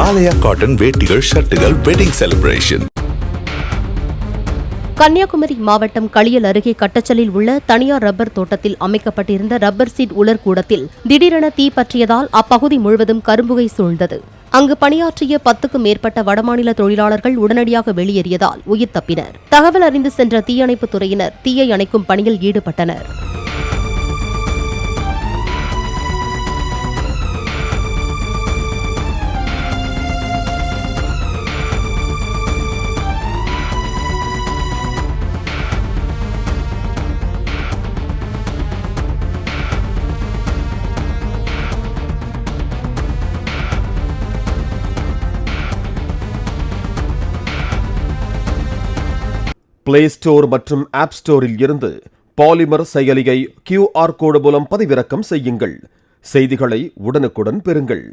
ஆலயா cotton வேட்டிகள், ஷர்ட்டுகள், wedding celebration. Kanyakumari மாவட்டம் களியல் அருகே கட்டச்சலில் உள்ள தனியார் ரப்பர் தோட்டத்தில் அமைக்கப்பட்டிருந்த ரப்பர் சீட் உலர் கூடத்தில் திடீரென தீ பற்றியதால் அப்பகுதி முழுவதும் கரும்புகை சூழ்ந்தது. அங்கு பணியாற்றிய 10க்கும் மேற்பட்ட வடமாநில தொழிலாளர்கள் உடனடியாக வெளியேறியதால் உயிர் தப்பினர். தகவல் அறிந்து சென்ற தீயணைப்புத் துறையினர் தீயை அணைக்கும் பணியில் ஈடுபட்டனர். பிளே ஸ்டோர் மற்றும் ஆப் ஸ்டோரில் இருந்து பாலிமர் செயலியை QR கோடு மூலம் பதிவிறக்கம் செய்யுங்கள். செய்திகளை உடனுக்குடன் பெறுங்கள்.